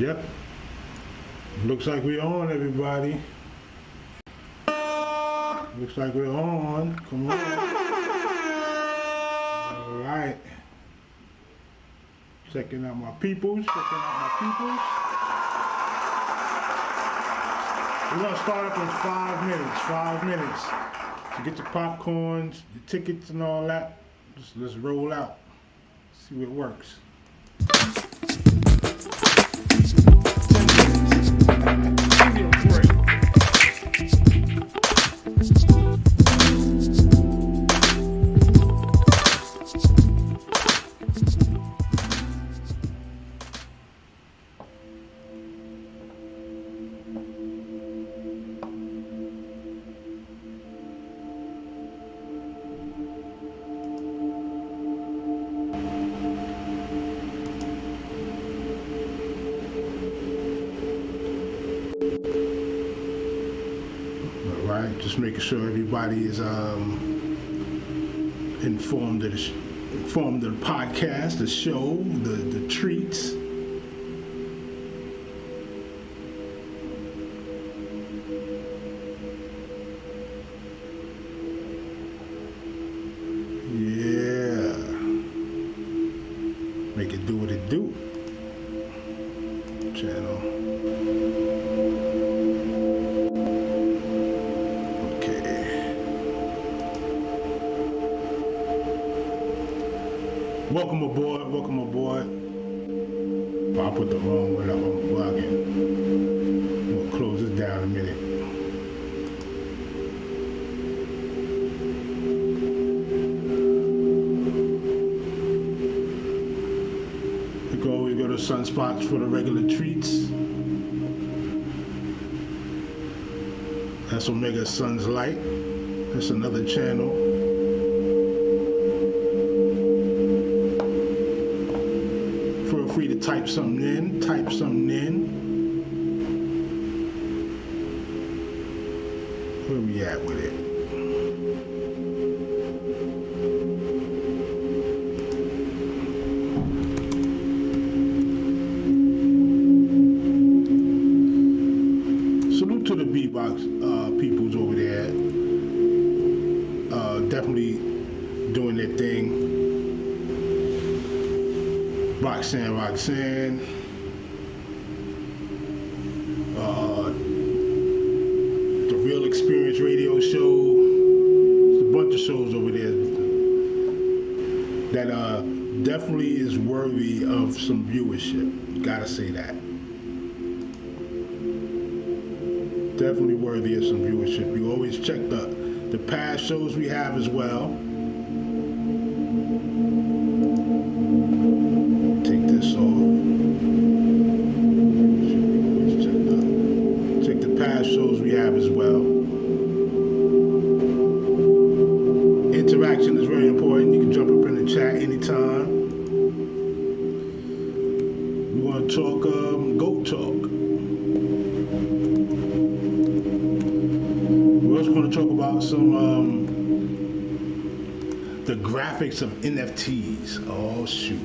Yep. Looks like we're on, everybody. Looks like we're on. Come on. All right. Checking out my peoples. We're going to start up in 5 minutes. 5 minutes. To get your popcorns, your tickets and all that. Let's roll out. See what works. Just making sure everybody is informed of the podcast, the show, the treats. Yeah. Make it do what it do. Channel. Welcome aboard. Oh, I put the wrong one up, I'm bugging. We'll close this down in a minute. We go to Sunspots for the regular treats. That's Omega Sun's Light. That's another channel. Free to type something in. Where we at with it? Salute to the beatbox peoples over there. Definitely doing their thing. Roxanne, the Real Experience Radio Show. There's a bunch of shows over there that definitely is worthy of some viewership. Gotta say that. Definitely worthy of some viewership. You always check the past shows we have as well. Shows we have as well. Interaction is very important. You can jump up in the chat anytime. We want to talk GO.A.T talk. We're also going to talk about some the graphics of NFTs. Oh shoot.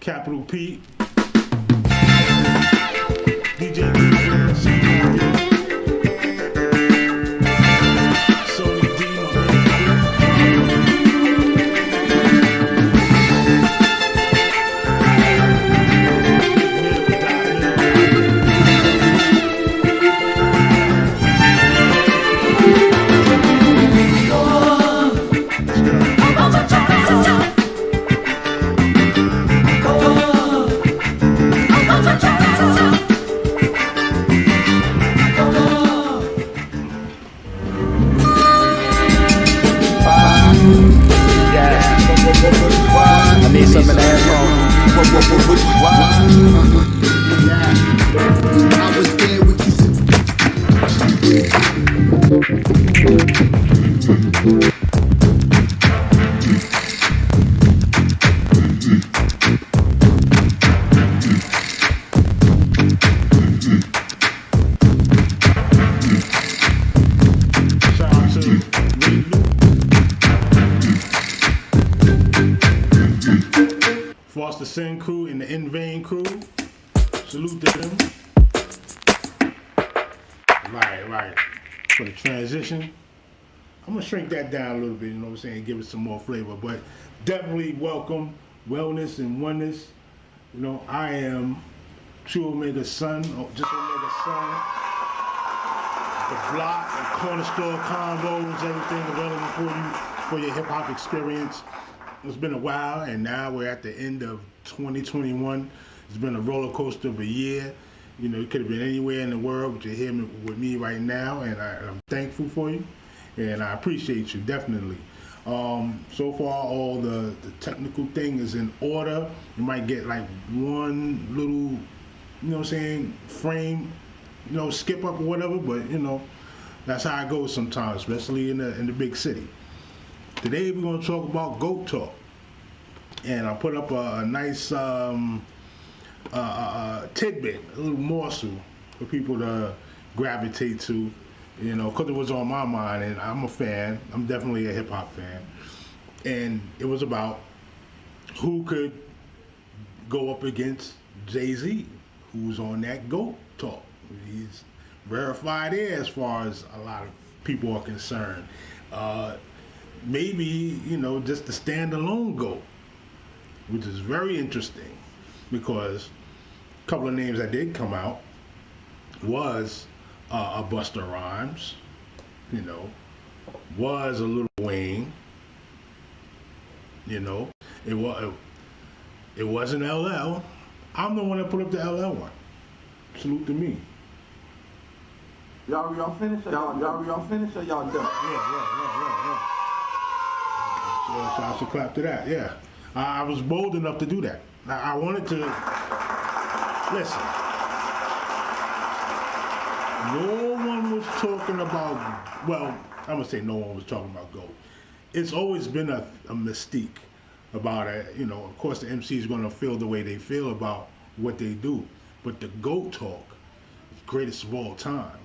Capital P, DJ Greenwood, Sony D, I need some of that I was there with Foster Sin crew and the In Vain crew. Salute to them. Right. For the transition. I'm gonna shrink that down a little bit, you know what I'm saying, give it some more flavor. But definitely welcome wellness and oneness. You know, I am True Omega's son, or just Omega's son. The block, the corner store combos, everything available for you for your hip hop experience. It's been a while, and now we're at the end of 2021. It's been a roller coaster of a year. You know, you could have been anywhere in the world, but you're here with me right now, and I'm thankful for you, and I appreciate you, definitely. So far, all the technical thing is in order. You might get like one little, you know what I'm saying, frame, you know, skip up or whatever, but, you know, that's how it goes sometimes, especially in the big city. Today we're going to talk about GOAT talk, and I put up a nice tidbit, a little morsel for people to gravitate to, you know, because it was on my mind, and I'm a fan. I'm definitely a hip hop fan, and it was about who could go up against Jay-Z, who's on that GOAT talk. He's verified there as far as a lot of people are concerned. Maybe, you know, just the standalone GOAT, which is very interesting, because a couple of names that did come out was a Busta Rhymes, you know, was a Lil Wayne, you know, it wasn't LL. I'm the one that put up the LL one. Salute to me. Y'all finished? Y'all finished or y'all done? Yeah. So I should clap to that, yeah. I was bold enough to do that. I wanted to, listen, no one was talking about, well, I'm going to say no one was talking about GOAT. It's always been a mystique about it. You know, of course the MC is going to feel the way they feel about what they do. But the GOAT talk is greatest of all time.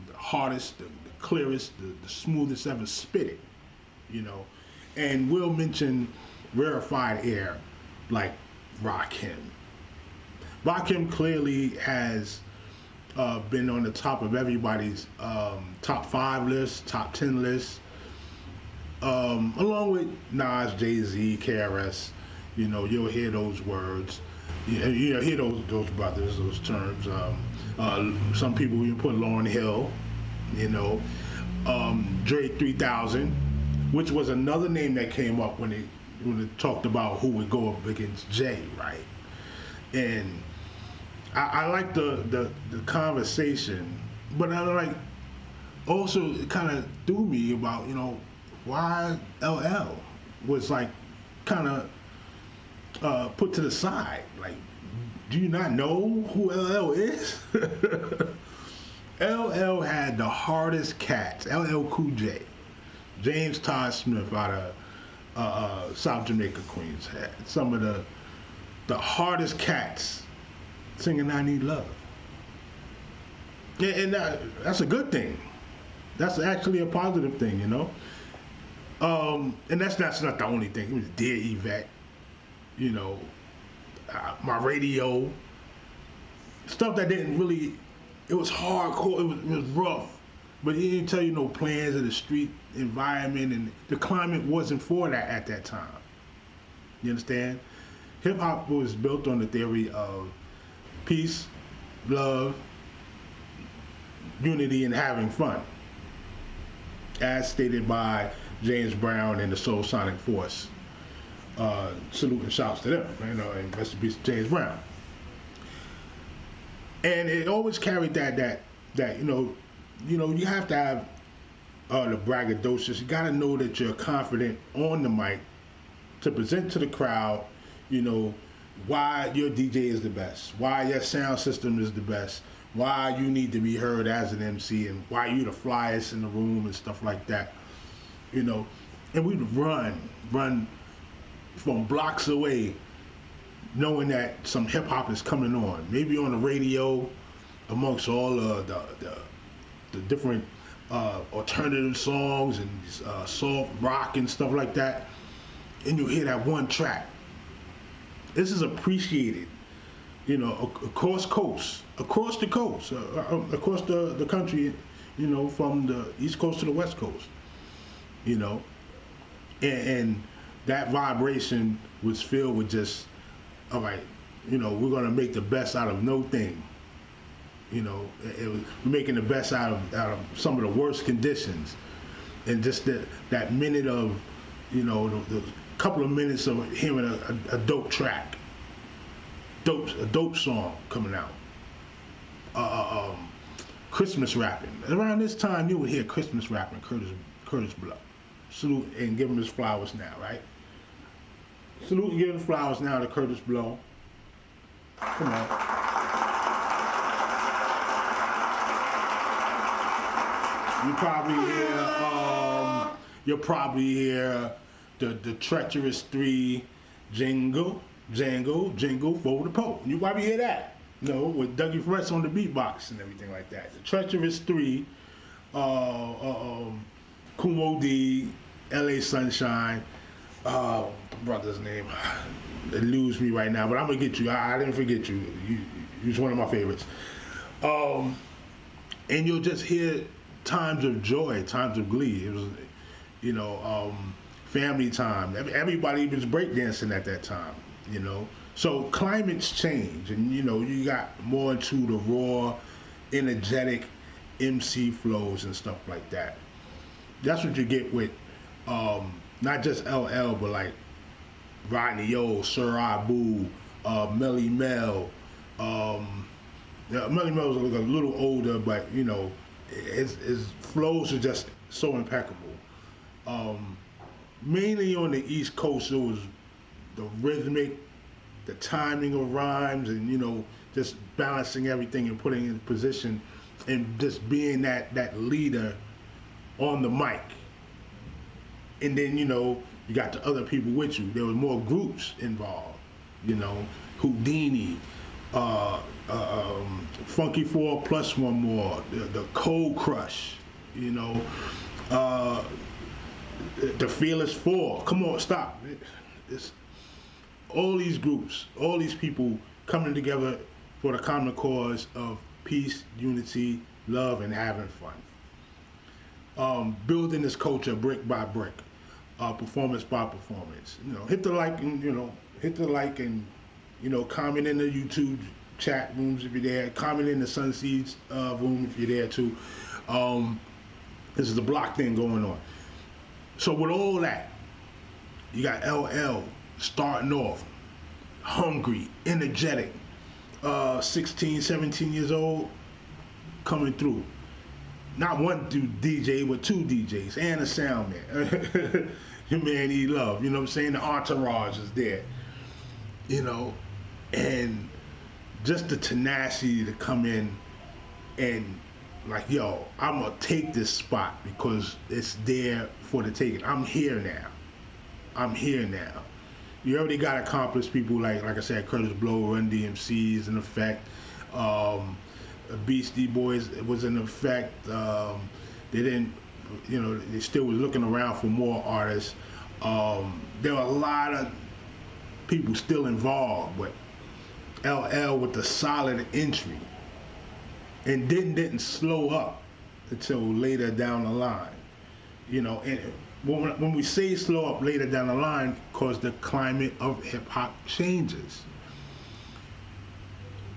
The hardest, the clearest, the smoothest ever spit it, you know. And we'll mention rarefied air like Rakim. Rakim clearly has been on the top of everybody's top 5 lists, top 10 lists, along with Nas, Jay-Z, KRS. You know, you'll hear those words. You'll hear those brothers, those terms. Some people you put Lauryn Hill, you know, Drake 3000, which was another name that came up when they talked about who would go up against Jay, right? And I like the conversation, but I like also it kind of threw me about, you know, why LL was like kind of put to the side. Like, do you not know who LL is? LL had the hardest cats. LL Cool J, James Todd Smith out of South Jamaica, Queens, had some of the hardest cats singing "I Need Love." Yeah, and that's a good thing. That's actually a positive thing, you know. And that's not the only thing. It was Dear Yvette, you know. my radio, stuff that didn't really, it was hardcore, it was rough, but he didn't tell you no plans of the street environment, and the climate wasn't for that at that time. You understand? Hip hop was built on the theory of peace, love, unity, and having fun, as stated by James Brown and the Soul Sonic Force. Salute and shouts to them, you know, and rest in peace to James Brown. And it always carried that you know, you have to have the braggadocious. You got to know that you're confident on the mic to present to the crowd, you know, why your DJ is the best, why your sound system is the best, why you need to be heard as an MC, and why you the flyest in the room and stuff like that, you know. And we'd run from blocks away, knowing that some hip hop is coming on, maybe on the radio, amongst all the different alternative songs and soft rock and stuff like that, and you hear that one track. This is appreciated, you know, across the coast, across the country, you know, from the East Coast to the West Coast, you know, and that vibration was filled with just, all right, you know, we're gonna make the best out of no thing. You know, we're making the best out of some of the worst conditions, and just that minute of, you know, the couple of minutes of hearing a dope track, a dope song coming out, Christmas rapping. Around this time, you would hear Christmas rapping, Curtis Blow. Salute and give him his flowers now, right? Salute and give him flowers now to Curtis Blow. Come on. You'll probably hear the Treacherous 3 jingle for the Pope. You probably hear that, you know, with Dougie Fresh on the beatbox and everything like that. The Treacherous 3, Kumo D, LA Sunshine, brother's name, it eludes me right now, but I'm gonna get you. I didn't forget you. You're one of my favorites. And you'll just hear times of joy, times of glee. It was, you know, family time. Everybody was breakdancing at that time, you know. So climates change, and you know, you got more into the raw, energetic MC flows and stuff like that. That's what you get with not just LL, but like Rodney O, Sir Abu, Melly Mel. Melly Mel was a little older, but you know, his flows are just so impeccable. Mainly on the East Coast, it was the rhythmic, the timing of rhymes, and you know, just balancing everything and putting it in position, and just being that leader on the mic. And then, you know, you got the other people with you. There was more groups involved, you know, Houdini, Funky 4 plus one more, the Cold Crush, you know, the Fearless 4. Come on, stop. It's all these groups, all these people coming together for the common cause of peace, unity, love, and having fun. Building this culture brick by brick, performance by performance. You know, hit the like and you know, comment in the YouTube chat rooms if you're there. Comment in the Sunseeds room if you're there too. This is a block thing going on. So with all that, you got LL starting off, hungry, energetic, 16, 17 years old, coming through. Not one DJ, but two DJs and a sound man. Your man E Love, you know what I'm saying? The entourage is there, you know, and just the tenacity to come in and like, yo, I'm gonna take this spot because it's there for the taking. I'm here now. I'm here now. You already got accomplished people like I said, Curtis Blow, Run DMC's in effect. Beastie Boys was in effect. They didn't, you know, they still was looking around for more artists. There were a lot of people still involved, but LL with a solid entry, and then didn't slow up until later down the line. You know, and when we say slow up later down the line, because the climate of hip hop changes.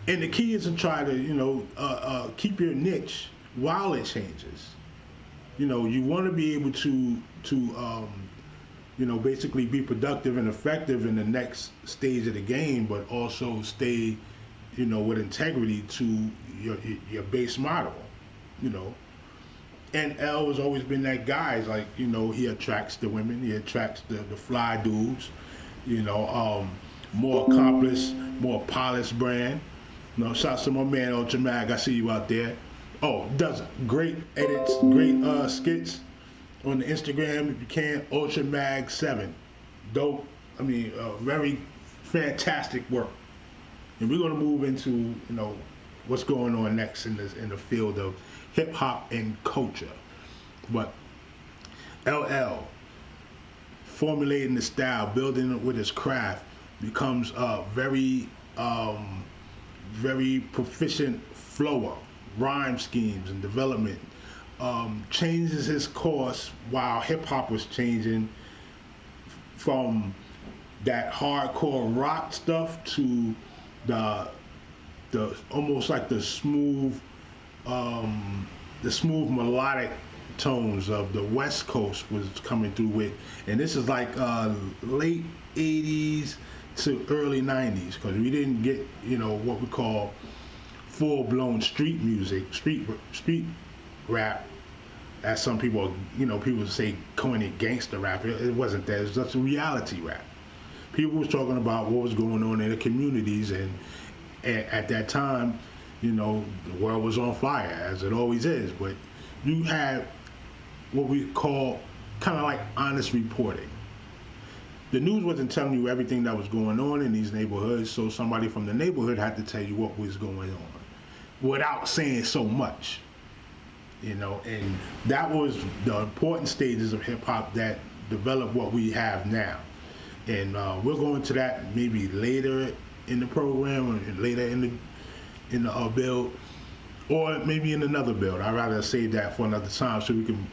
And the key is to try to, keep your niche while it changes. You know, you want to be able to basically be productive and effective in the next stage of the game, but also stay, with integrity to your base model, And L has always been that guy. It's like, he attracts the women, he attracts the fly dudes, more accomplished, more polished brand. Shouts to my man Ultra Mag, I see you out there. Oh, does great edits, great skits on the Instagram if you can. Ultra Mag 7, dope. I mean, very fantastic work. And we're gonna move into what's going on next in the field of hip hop and culture. But LL formulating the style, building it with his craft, becomes a very proficient flower, rhyme schemes and development. Changes his course while hip hop was changing from that hardcore rock stuff to the almost like the smooth melodic tones of the West Coast was coming through with, and this is like late 80s to early 90s, because we didn't get what we call full-blown street music, street rap, as some people people say coin it gangster rap. It wasn't that. It was just reality rap. People was talking about what was going on in the communities, and at that time, the world was on fire, as it always is. But you had what we call kind of like honest reporting. The news wasn't telling you everything that was going on in these neighborhoods, so somebody from the neighborhood had to tell you what was going on without saying so much. And that was the important stages of hip hop that developed what we have now. And we'll go into that maybe later in the program, or later in the build, or maybe in another build. I'd rather save that for another time so we can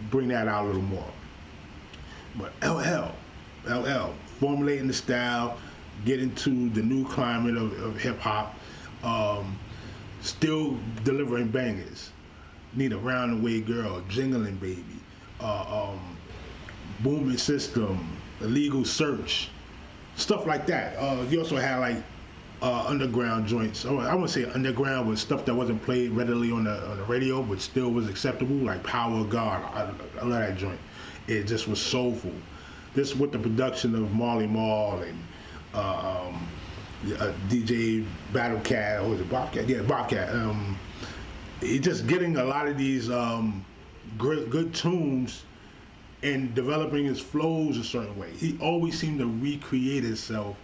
bring that out a little more. But LL formulating the style, getting to the new climate of hip hop, still delivering bangers. Need a Roundaway Girl, Jingling Baby, Booming System, Illegal Search, stuff like that. You also had like underground joints. I wouldn't say underground, but stuff that wasn't played readily on the radio, but still was acceptable, like Power of God. I love that joint. It just was soulful. This with the production of Marley Marl and DJ Battle Cat, or was it Bobcat? Yeah, Bobcat. He's just getting a lot of these good tunes and developing his flows a certain way. He always seemed to recreate himself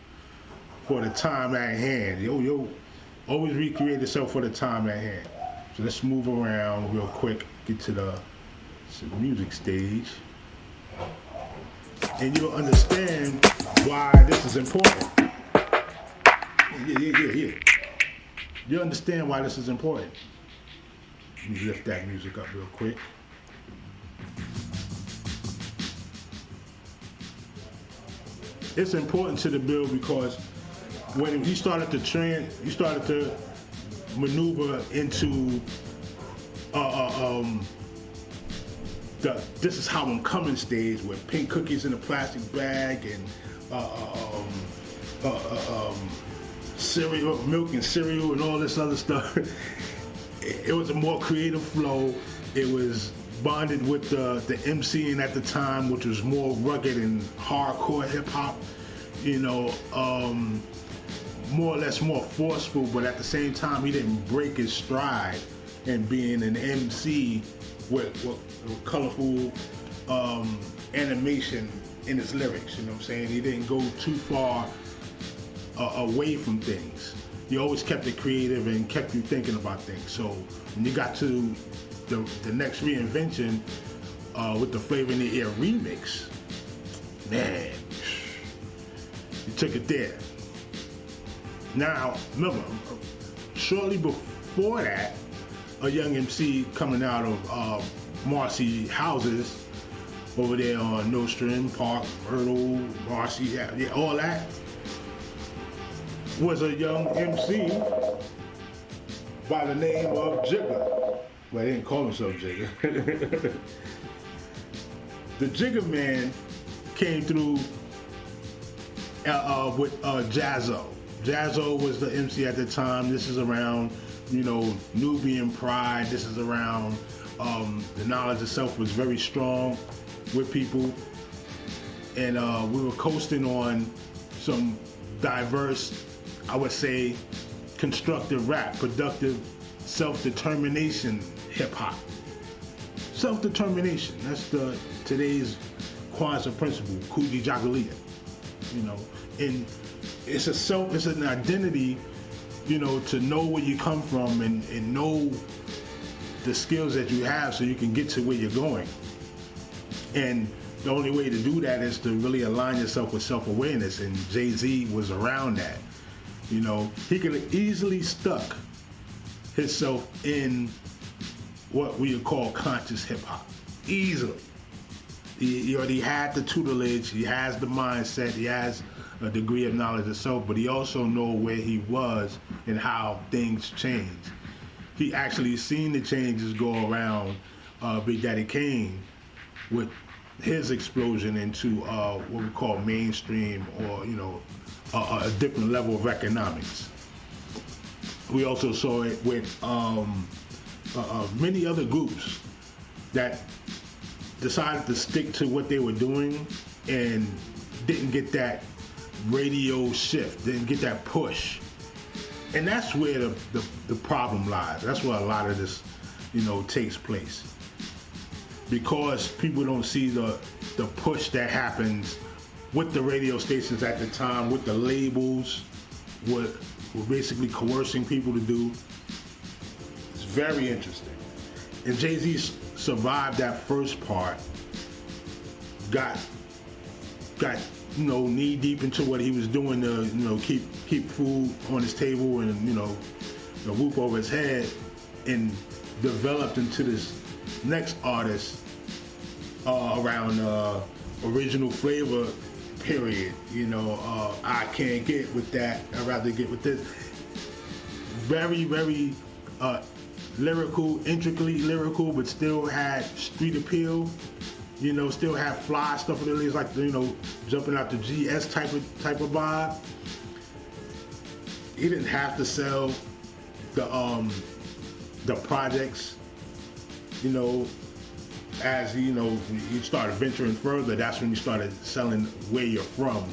for the time at hand. Always recreate himself for the time at hand. So let's move around real quick, get to the music stage. And you'll understand why this is important. Yeah. You'll understand why this is important. Let me lift that music up real quick. It's important to the bill because when he started to maneuver into the "This Is How I'm Coming" stage with pink cookies in a plastic bag and cereal, milk and cereal and all this other stuff. It was a more creative flow. It was bonded with the MCing at the time, which was more rugged and hardcore hip hop. More or less more forceful, but at the same time, he didn't break his stride in being an MC with colorful animation in his lyrics. You know what I'm saying? He didn't go too far away from things. He always kept it creative and kept you thinking about things. So when you got to the next reinvention with the Flavor in the Air remix, man, you took it there. Now, remember, shortly before that, a young MC coming out of Marcy houses over there on Nostrand, Park, Myrtle, Marcy, yeah, all that, was a young MC by the name of Jigga. Well, they didn't call himself Jigga. The Jigga Man came through with Jazzo. Jazzo was the MC at the time. This is around, Nubian pride. This is around the knowledge of self was very strong with people. And we were coasting on some diverse, I would say, constructive rap, productive self-determination hip-hop. Self-determination, that's today's Kwanzaa principle, Kuji Jagalia. And it's an identity, to know where you come from and know the skills that you have so you can get to where you're going. And the only way to do that is to really align yourself with self-awareness, and Jay-Z was around that. He could have easily stuck himself in what we would call conscious hip-hop. Easily. He already had the tutelage, he has the mindset, he has a degree of knowledge of self, but he also knows where he was and how things change. He actually seen the changes go around Big Daddy Kane with his explosion into what we call mainstream, or a different level of economics. We also saw it with many other groups that decided to stick to what they were doing and didn't get that radio shift, didn't get that push. And that's where the problem lies. That's where a lot of this, takes place. Because people don't see the push that happens with the radio stations at the time, with the labels, what were basically coercing people to do. It's very interesting. And Jay-Z survived that first part, got knee deep into what he was doing to keep food on his table and the roof over his head, and developed into this next artist around original flavor period. I can't get with that, I'd rather get with this. Very, very lyrical, intricately lyrical, but still had street appeal. Still had fly stuff in the lyrics, like jumping out the GS type of vibe. He didn't have to sell the projects, as he started venturing further. That's when he started selling where you're from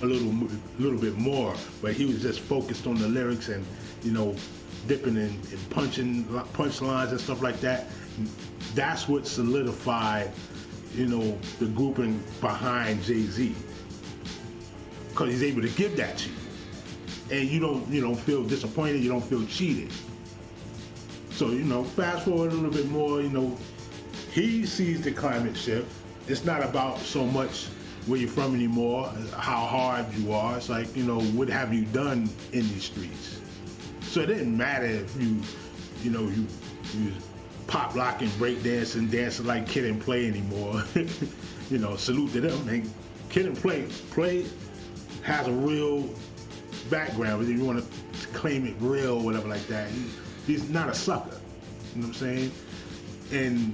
a little bit more. But he was just focused on the lyrics and dipping in punchlines and stuff like that. That's what solidified the grouping behind Jay-Z, because he's able to give that to you, and you don't feel disappointed, you don't feel cheated. So fast forward a little bit more, he sees the climate shift. It's not about so much where you're from anymore, how hard you are. It's like, what have you done in these streets? So it didn't matter if you pop locking, break dancing, dancing like Kid and Play anymore. Salute to them. And Kid and Play has a real background, if you want to claim it real or whatever like that. He's not a sucker. You know what I'm saying? And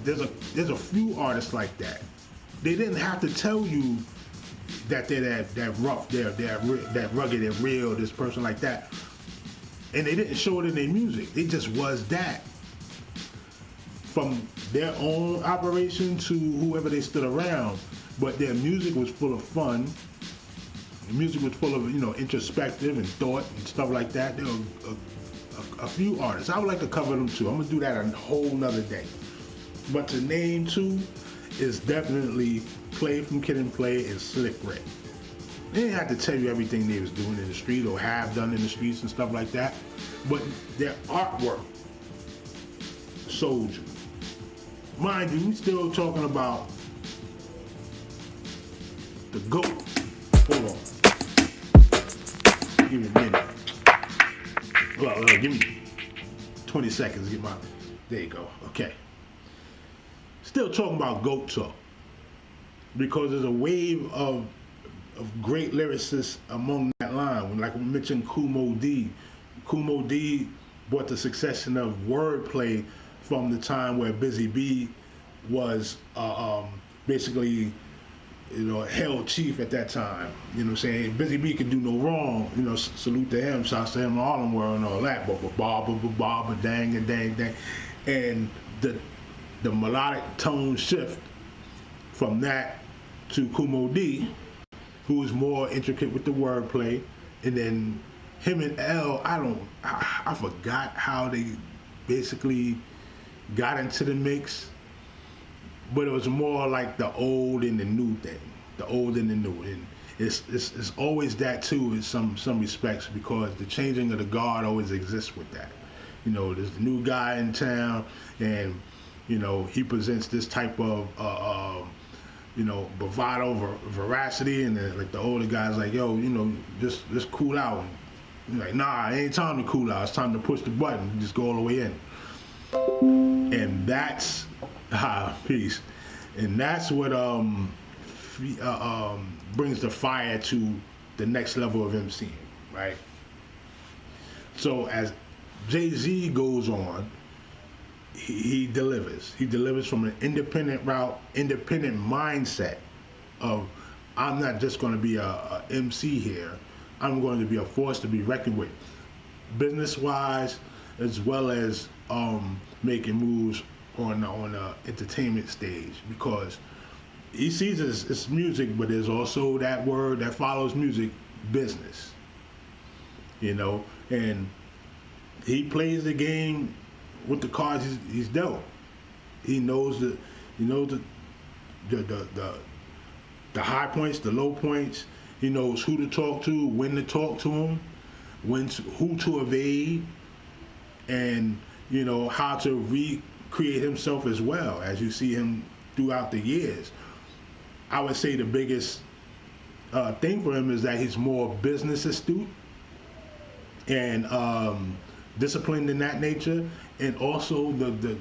there's a few artists like that. They didn't have to tell you that they're that rough, they're that rugged and real, this person like that. And they didn't show it in their music. It just was that. From their own operation to whoever they stood around. But their music was full of fun. The music was full of, introspective and thought and stuff like that. There were a few artists. I would like to cover them too. I'm going to do that a whole nother day. But to name two is definitely Play from Kid and Play and Slick Rick. They didn't have to tell you everything they was doing in the street or have done in the streets and stuff like that. But their artwork sold you. Mind you, we still talking about the GOAT. Hold on. Give me a minute. Well, give me 20 seconds to get my. There you go. Okay. Still talking about GOAT talk because there's a wave of great lyricists among that line. Like we mentioned, Kumo D. Kumo D brought the succession of wordplay from the time where Busy B was basically, held chief at that time. You know what I'm saying? Busy B could do no wrong. Salute to him, shouts to him, Harlem World and all that. But dang and dang dang, and the melodic tone shift from that to Kumo D, who was more intricate with the wordplay, and then him and L. I forgot how they basically got into the mix, but it was more like the old and the new thing, the old and the new, and it's always that too in some respects, because the changing of the guard always exists with that. There's the new guy in town, and he presents this type of bravado, veracity, and then, like, the older guys like, yo, just cool out. And like, nah, it ain't time to cool out. It's time to push the button. Just go all the way in. And that's peace. And that's what brings the fire to the next level of MCing, right? So as Jay-Z goes on, he delivers. He delivers from an independent route, independent mindset of, I'm not just going to be a MC here. I'm going to be a force to be reckoned with, business-wise, as well as making moves on the entertainment stage, because he sees it's music, but there's also that word that follows music, business. And he plays the game with the cards he's dealt. He knows the high points, the low points. He knows who to talk to, when to talk to him, who to evade, and how to recreate himself as well, as you see him throughout the years. I would say the biggest thing for him is that he's more business astute and disciplined in that nature, and also the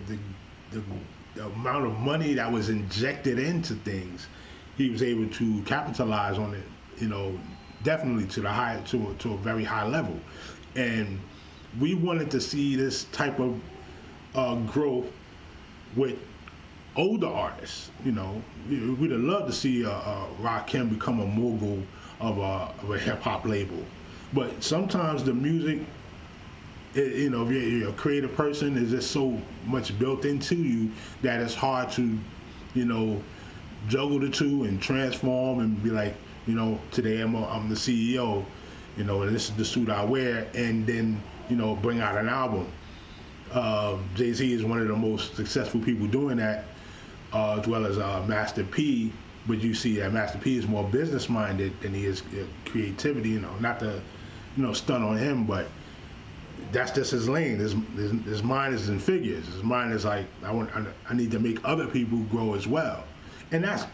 amount of money that was injected into things, he was able to capitalize on it, definitely to a very high level. And we wanted to see this type of growth with older artists. We'd have loved to see Rakim become a mogul of a hip hop label, but sometimes the music, if you're a creative person, is just so much built into you that it's hard to, juggle the two and transform and be like, today I'm the CEO, and this is the suit I wear, and then, bring out an album. Jay-Z is one of the most successful people doing that, as well as Master P, but you see that Master P is more business minded than he is creativity, not to, stun on him, but that's just his lane. His mind is in figures. His mind is like, I need to make other people grow as well, and that's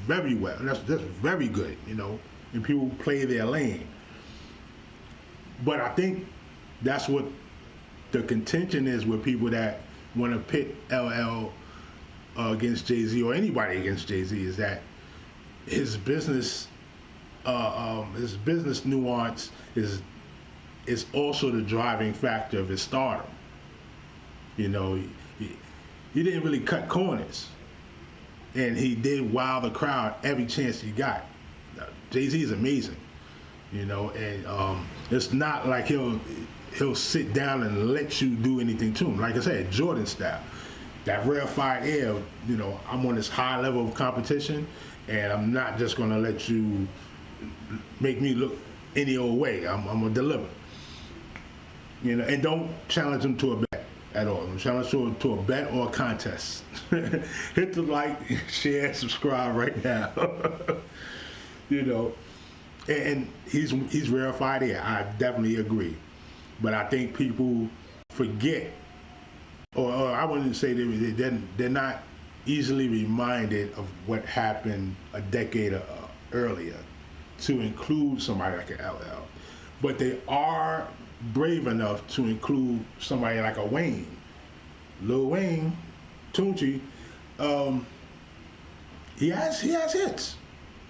very well. That's very good, and people play their lane. But I think that's what the contention is with people that want to pit LL against Jay-Z, or anybody against Jay-Z, is that his business nuance is also the driving factor of his stardom. He didn't really cut corners, and he did wow the crowd every chance he got. Jay-Z is amazing, and it's not like he'll sit down and let you do anything to him. Like I said, Jordan style, that rarefied air. I'm on this high level of competition, and I'm not just gonna let you make me look any old way. I'm gonna deliver. And don't challenge him to a bet at all. Don't challenge to a bet or a contest. Hit the like, share, subscribe right now. And he's rarefied air. I definitely agree. But I think people forget, or I wouldn't say they're not easily reminded of what happened a decade earlier to include somebody like an LL. but they are brave enough to include somebody like a Wayne, Lil Wayne, Tunchi. Um, he has hits.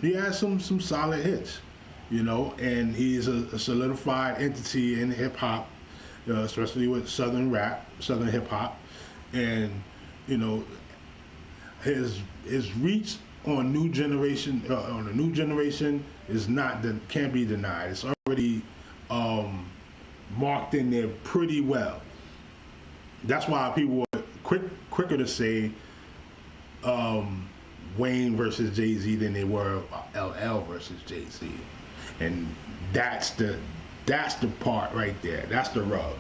He has some solid hits, you know, and he's a solidified entity in hip hop, especially with Southern rap, Southern hip hop, and you know his reach on new generation on the new generation is not can't be denied. It's already marked in there pretty well. That's why people are quicker to say um, Wayne versus Jay Z than they were LL versus Jay Z, and that's the part right there. That's the rub. You know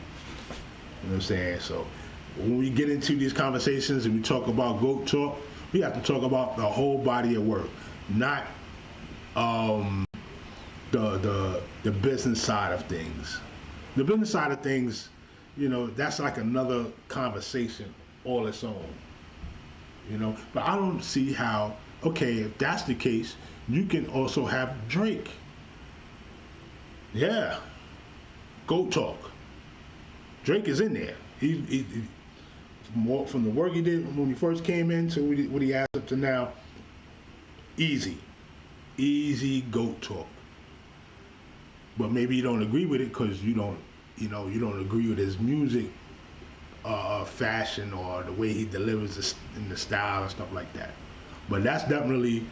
what I'm saying? So when we get into these conversations and we talk about GOAT talk, we have to talk about the whole body of work, not um, the business side of things. The business side of things, you know, that's like another conversation all its own. You know, but I don't see how. Okay, if that's the case, you can also have Drake. Yeah, GOAT talk. Drake is in there. He more from the work he did when he first came in to what he has up to now. Easy GOAT talk. But maybe you don't agree with it because you don't agree with his music, fashion, or the way he delivers this, in the style and stuff like that. But that's definitely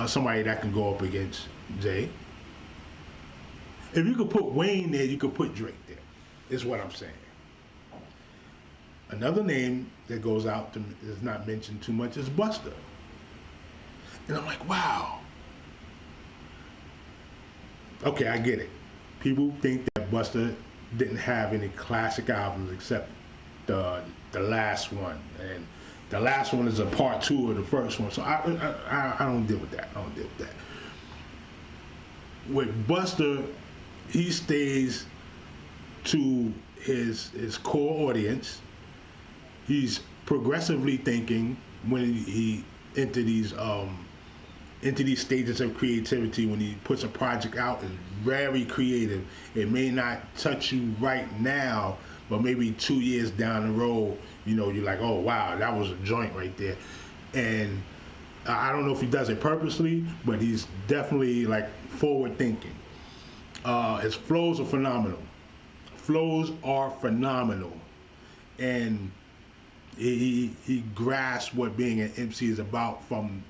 somebody that can go up against Jay. If you could put Wayne there, you could put Drake there. Is what I'm saying. Another name that goes out to is not mentioned too much is Busta, and I'm like, wow. Okay, I get it. People think that Busta didn't have any classic albums except the last one, and the last one is a part two of the first one. So I don't deal with that. I don't deal with that. With Busta, he stays to his core audience. He's progressively thinking when he into these stages of creativity. When he puts a project out, is very creative. It may not touch you right now, but maybe 2 years down the road, you know, you're like, oh wow, that was a joint right there. And I don't know if he does it purposely, but he's definitely like forward thinking. His flows are phenomenal. Flows are phenomenal, and he grasps what being an MC is about from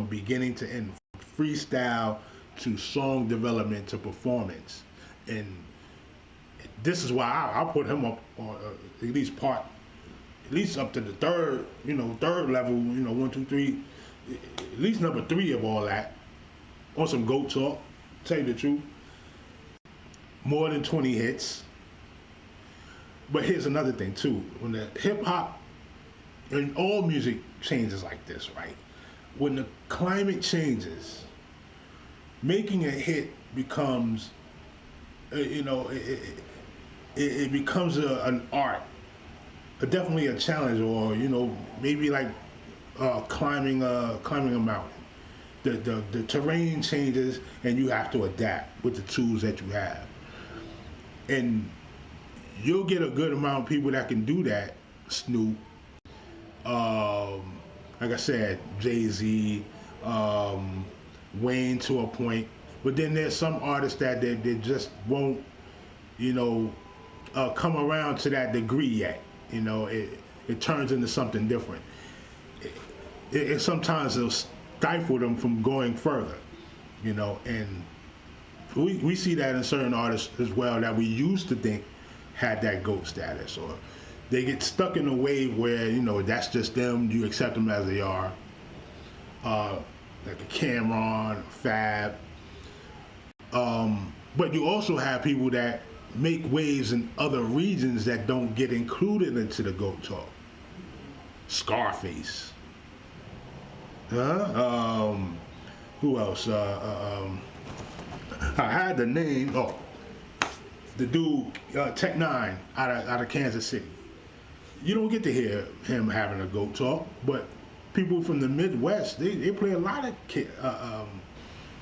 beginning to end, freestyle to song development to performance. And this is why I put him up on at least up to the third level, 1, 2, 3, at least number 3 of all that, on some GOAT talk. Tell you the truth, more than 20 hits. But here's another thing too: when the hip hop and all music changes like this, right? When the climate changes, making a hit becomes, it becomes an art, definitely a challenge, or maybe like climbing a mountain. The terrain changes, and you have to adapt with the tools that you have. And you'll get a good amount of people that can do that. Snoop, like I said, Jay-Z, Wayne to a point. But then there's some artists that they just won't, come around to that degree yet. It turns into something different. It sometimes it'll stifle them from going further, and we see that in certain artists as well that we used to think had that GOAT status, or they get stuck in a wave where that's just them. You accept them as they are, like a Cameron, Fab. But you also have people that make waves in other regions that don't get included into the GOAT talk. Scarface. Who else? I had the name. Oh, the dude, Tech Nine, out of Kansas City. You don't get to hear him having a GOAT talk, but people from the Midwest, they play a lot of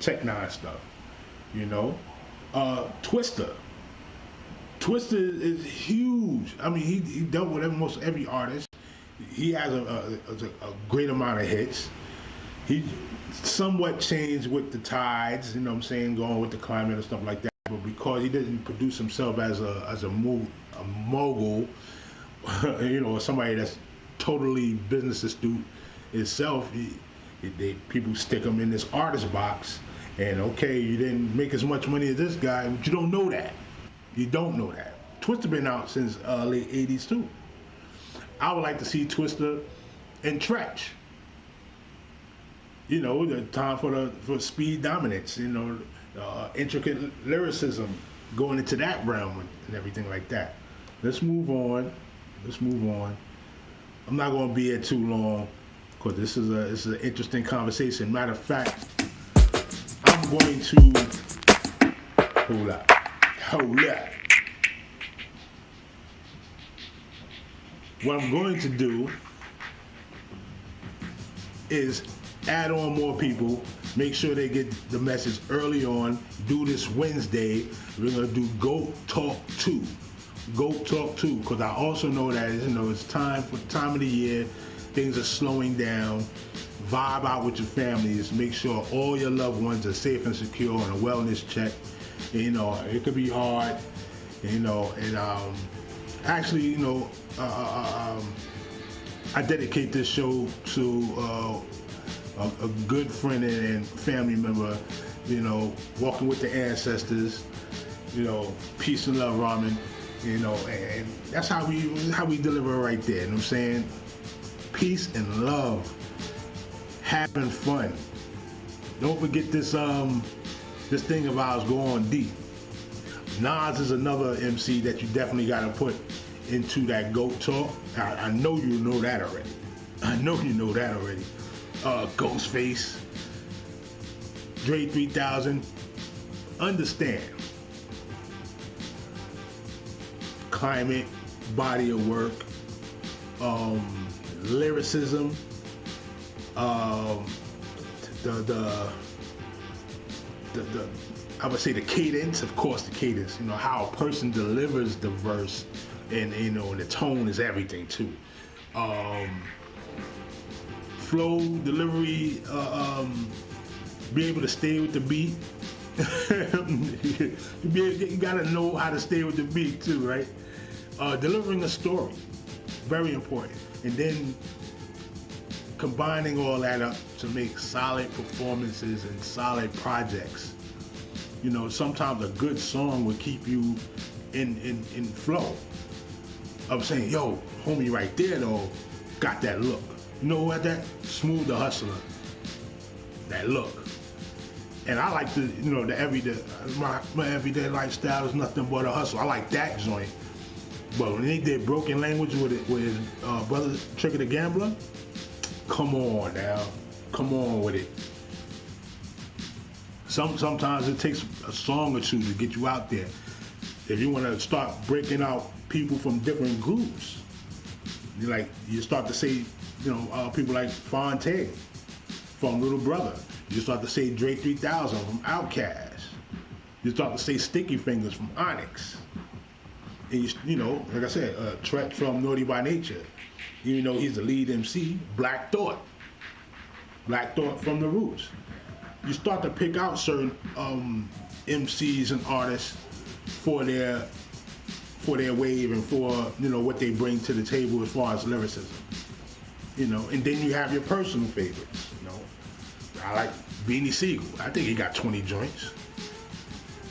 Tech Nine stuff. Twista. Twista is huge. I mean, he dealt with almost every artist. He has a great amount of hits. He somewhat changed with the tides, you know what I'm saying, going with the climate and stuff like that. But because he didn't produce himself as a mogul, you know, somebody that's totally business astute itself, people stick him in this artist box. And okay, you didn't make as much money as this guy, but you don't know that. You don't know that. Twista been out since late '80s too. I would like to see Twista and Tretch. You know, the time for speed dominance. You know, intricate lyricism, going into that realm and everything like that. Let's move on. Let's move on. I'm not going to be here too long because this is an interesting conversation. Matter of fact, I'm going to hold up. What I'm going to do is add on more people, make sure they get the message early on. Do this Wednesday. We're going to do G.O.A.T Talk 2. G.O.A.T Talk 2, because I also know that, you know, it's time of the year. Things are slowing down. Vibe out with your families. Make sure all your loved ones are safe and secure on a wellness check. And, you know, it could be hard, you know, and actually, you know, I dedicate this show to a good friend and family member, you know, walking with the ancestors, you know, peace and love, ramen, you know, and that's how we deliver right there. You know what I'm saying? Peace and love, having fun. Don't forget this thing of ours, go on deep. Nas is another MC that you definitely got to put into that G.O.A.T talk. I know you know that already. Ghostface, Dre 3000. Understand, climate, body of work, lyricism, the I would say the cadence, of course, the cadence. You know how a person delivers the verse, and you know, and the tone is everything too. Flow, delivery, be able to stay with the beat. You gotta know how to stay with the beat too, right? Delivering a story, very important, and then combining all that up to make solid performances and solid projects. You know, sometimes a good song will keep you in flow. I'm saying, yo, homie right there though, got that look. You know what, that Smooth the Hustler, that look. And I like my everyday lifestyle is nothing but a hustle. I like that joint. But when they did Broken Language with his brother Trigger the Gambler, come on now, come on with it. Sometimes it takes a song or two to get you out there. If you want to start breaking out people from different groups, you start to say, you know, people like Fonte from Little Brother. You start to say Dre 3000 from Outkast. You start to say Sticky Fingers from Onyx. And you know, like I said, Tretch from Naughty by Nature. Even though he's the lead MC, Black Thought from The Roots. You start to pick out certain MCs and artists for their wave and for, you know, what they bring to the table as far as lyricism. You know, and then you have your personal favorites. You know, I like Beanie Siegel. I think he got 20 joints.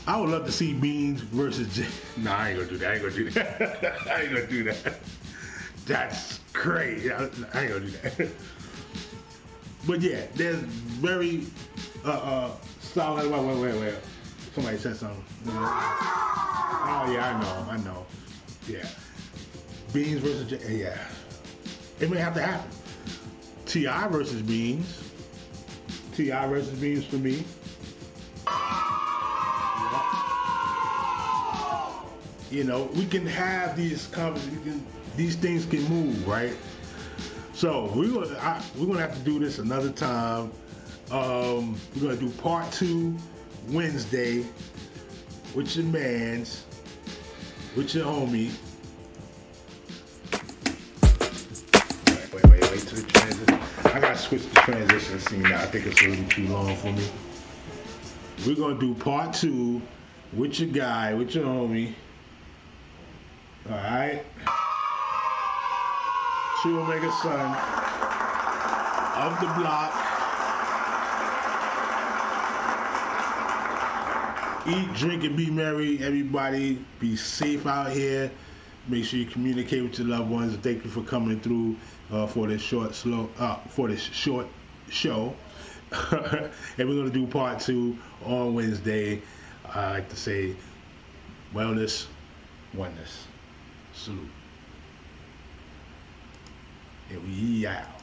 I would love to see Beans versus Nah, I ain't gonna do that. I ain't gonna do that. That's crazy. I ain't gonna do that. But yeah, there's very solid. Wait. Somebody said something. Oh yeah, I know. Yeah. Beans versus yeah. It may have to happen. T.I. versus Beans. T.I. versus Beans for me. You know, we can have these conversations. These things can move, right? So we're gonna have to do this another time. We're gonna do part 2 Wednesday. with your mans, with your homie. Wait to the transition. I gotta switch the transition scene now. I think it's a little too long for me. We're gonna do part 2 with your guy, with your homie. Alright? True Omega Son of the block. Eat, drink, and be merry. Everybody, be safe out here. Make sure you communicate with your loved ones. Thank you for coming through for this short show. And we're gonna do part 2 on Wednesday. I like to say, wellness, oneness. Salute. And we out.